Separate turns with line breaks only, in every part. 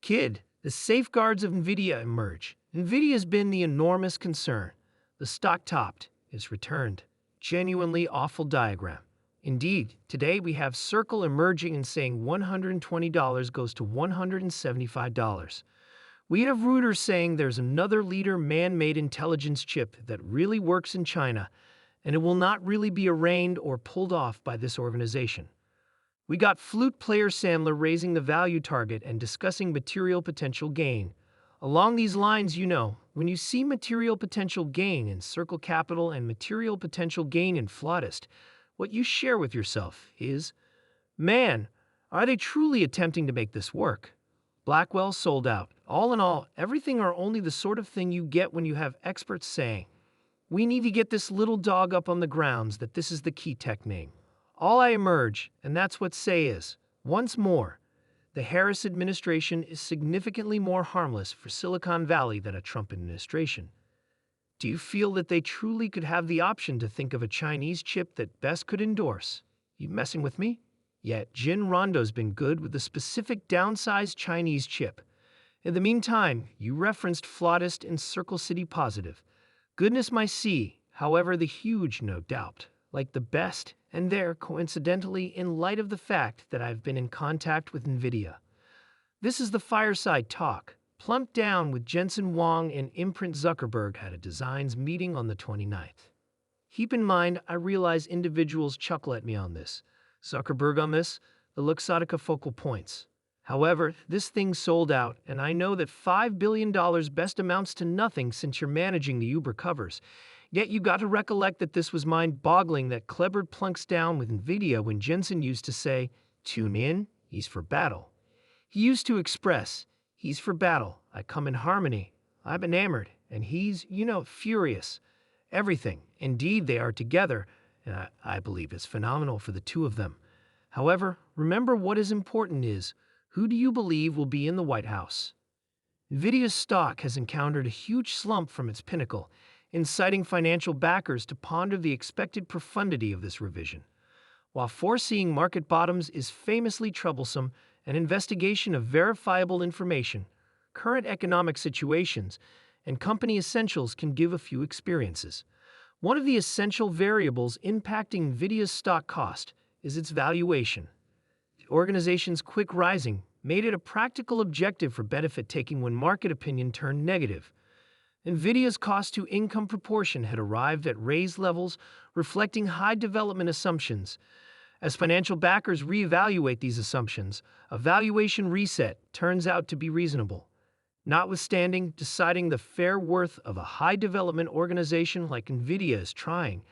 Kid, the safeguards of NVIDIA emerge. NVIDIA has been the enormous concern. The stock topped, is returned. Genuinely awful diagram. Indeed, today we have Circle emerging and saying $120 goes to $175. We have Reuters saying there's another leader man-made intelligence chip that really works in China, and it will not really be arraigned or pulled off by this organization. We got flute player Sandler raising the value target and discussing material potential gain. Along these lines, when you see material potential gain in Circle Capital and material potential gain in Flautist, what you share with yourself is, man, are they truly attempting to make this work? Blackwell sold out. All in all, everything are only the sort of thing you get when you have experts saying, we need to get this little dog up on the grounds that this is the key tech name. All I emerge, and that's what say is, once more, the Harris administration is significantly more harmless for Silicon Valley than a Trump administration. Do you feel that they truly could have the option to think of a Chinese chip that best could endorse? You messing with me? Yet, Jin Rondo's been good with the specific downsized Chinese chip. In the meantime, you referenced Flautist and Circle City Positive. Goodness my see, however, the huge, no doubt, like the best, and there, coincidentally, in light of the fact that I've been in contact with NVIDIA. This is the fireside talk. Plumped down with Jensen Huang and Imprint. Zuckerberg had a designs meeting on the 29th. Keep in mind, I realize individuals chuckle at me on this. Zuckerberg on this, the Luxottica focal points. However, this thing sold out, and I know that $5 billion best amounts to nothing since you're managing the Uber covers. Yet you got to recollect that this was mind-boggling that Kleber plunks down with NVIDIA when Jensen used to say, tune in, he's for battle. He used to express, he's for battle, I come in harmony, I'm enamored, and he's, furious. Everything, indeed they are together, and I believe it's phenomenal for the two of them. However, remember what is important is, who do you believe will be in the White House? NVIDIA's stock has encountered a huge slump from its pinnacle, inciting financial backers to ponder the expected profundity of this revision. While foreseeing market bottoms is famously troublesome, an investigation of verifiable information, current economic situations, and company essentials can give a few experiences. One of the essential variables impacting NVIDIA's stock cost is its valuation. The organization's quick rising made it a practical objective for benefit-taking when market opinion turned negative. NVIDIA's cost-to-income proportion had arrived at raised levels, reflecting high development assumptions. As financial backers reevaluate these assumptions, a valuation reset turns out to be reasonable. Notwithstanding, deciding the fair worth of a high-development organization like NVIDIA is trying,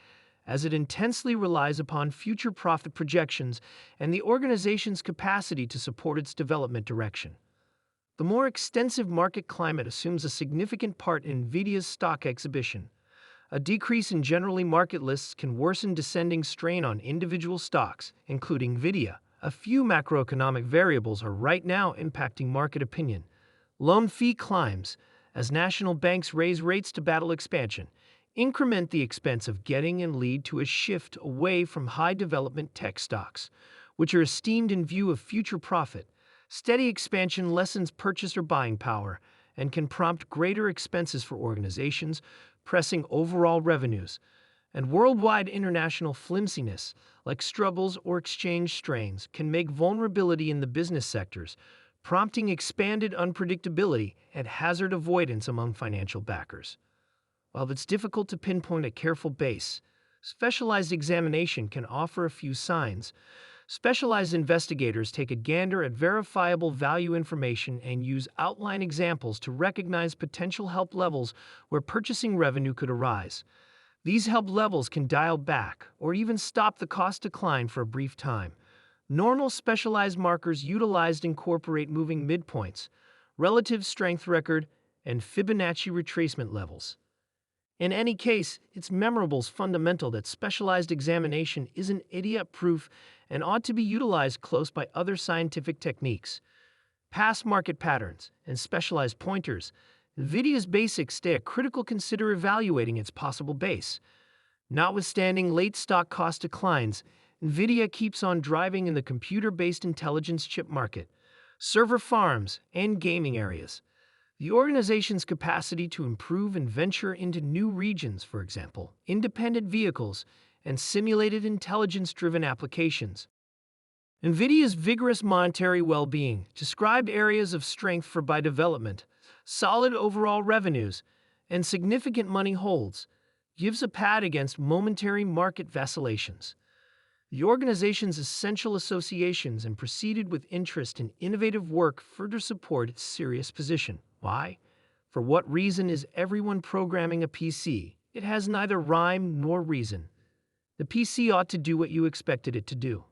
as it intensely relies upon future profit projections and the organization's capacity to support its development direction. The more extensive market climate assumes a significant part in NVIDIA's stock exhibition. A decrease in generally market lists can worsen descending strain on individual stocks, including NVIDIA. A few macroeconomic variables are right now impacting market opinion. Loan fee climbs, as national banks raise rates to battle expansion, increment the expense of getting and lead to a shift away from high-development tech stocks, which are esteemed in view of future profit. Steady expansion lessens purchaser buying power and can prompt greater expenses for organizations, pressing overall revenues. And worldwide international flimsiness, like struggles or exchange strains, can make vulnerability in the business sectors, prompting expanded unpredictability and hazard avoidance among financial backers. While it's difficult to pinpoint a careful base, specialized examination can offer a few signs. Specialized investigators take a gander at verifiable value information and use outline examples to recognize potential help levels where purchasing revenue could arise. These help levels can dial back or even stop the cost decline for a brief time. Normal specialized markers utilized incorporate moving midpoints, relative strength record, and Fibonacci retracement levels. In any case, it's memorable's fundamental that specialized examination isn't idiot-proof and ought to be utilized close by other scientific techniques. Past market patterns and specialized pointers, NVIDIA's basics stay a critical consider evaluating its possible base. Notwithstanding late stock cost declines, NVIDIA keeps on driving in the computer-based intelligence chip market. server farms, and gaming areas. The organization's capacity to improve and venture into new regions, for example, independent vehicles, and simulated intelligence-driven applications. NVIDIA's vigorous monetary well-being described areas of strength for by development, solid overall revenues, and significant money holds, gives a pad against momentary market vacillations. The organization's essential associations and proceeded with interest in innovative work further support its serious position. Why? For what reason is everyone programming a PC? It has neither rhyme nor reason. The PC ought to do what you expected it to do.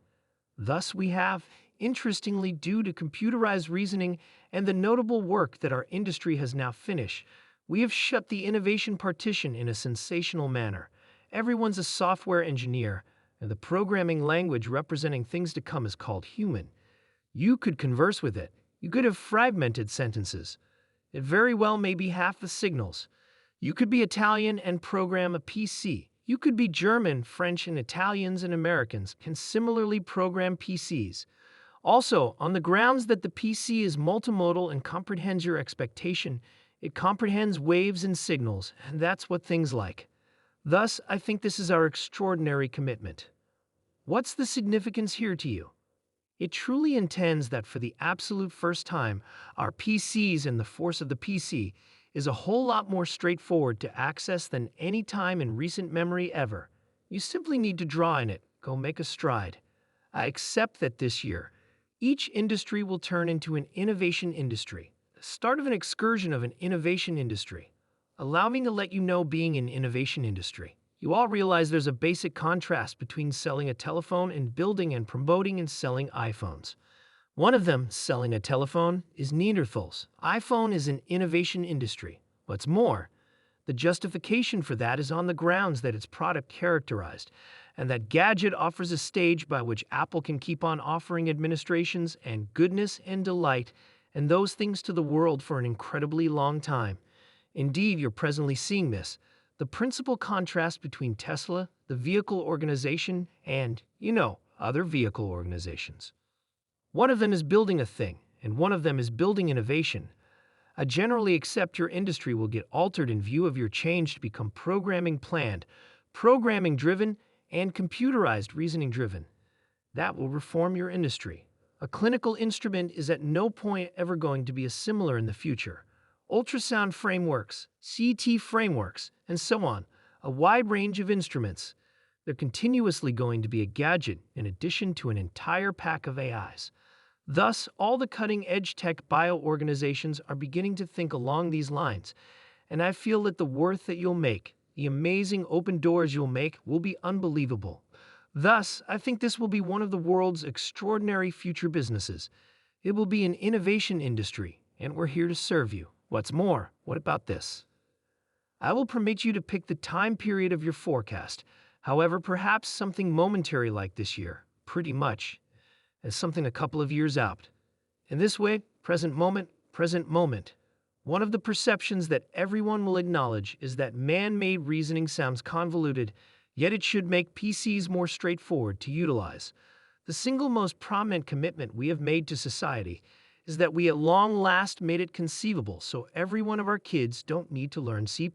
Thus we have, interestingly due to computerized reasoning and the notable work that our industry has now finished, we have shut the innovation partition in a sensational manner. Everyone's a software engineer, and the programming language representing things to come is called human. You could converse with it. You could have fragmented sentences. It very well may be half the signals. You could be Italian and program a PC. You could be German, French, and Italians and Americans can similarly program PCs. Also, on the grounds that the PC is multimodal and comprehends your expectation, it comprehends waves and signals, and that's what things like. Thus, I think this is our extraordinary commitment. What's the significance here to you? It truly intends that for the absolute first time, our PCs and the force of the PC is a whole lot more straightforward to access than any time in recent memory ever. You simply need to draw in it, go make a stride. I accept that this year, each industry will turn into an innovation industry, the start of an excursion of an innovation industry. Allow me to let you know being an innovation industry. You all realize there's a basic contrast between selling a telephone and building and promoting and selling iPhones. One of them, selling a telephone, is Neanderthals. iPhone is an innovation industry. What's more, the justification for that is on the grounds that its product characterized, and that gadget offers a stage by which Apple can keep on offering administrations and goodness and delight and those things to the world for an incredibly long time. Indeed, you're presently seeing this. The principal contrast between Tesla, the vehicle organization, and, other vehicle organizations. One of them is building a thing, and one of them is building innovation. I generally accept your industry will get altered in view of your change to become programming planned, programming driven, and computerized reasoning driven. That will reform your industry. A clinical instrument is at no point ever going to be as similar in the future. Ultrasound frameworks, CT frameworks, and so on, a wide range of instruments. They're continuously going to be a gadget in addition to an entire pack of AIs. Thus, all the cutting-edge tech bio organizations are beginning to think along these lines, and I feel that the worth that you'll make, the amazing open doors you'll make, will be unbelievable. Thus, I think this will be one of the world's extraordinary future businesses. It will be an innovation industry, and we're here to serve you. What's more, what about this? I will permit you to pick the time period of your forecast, however, perhaps something momentary like this year, pretty much, as something a couple of years out. In this way, present moment. One of the perceptions that everyone will acknowledge is that man-made reasoning sounds convoluted, yet it should make PCs more straightforward to utilize. The single most prominent commitment we have made to society is that we at long last made it conceivable so every one of our kids don't need to learn C++.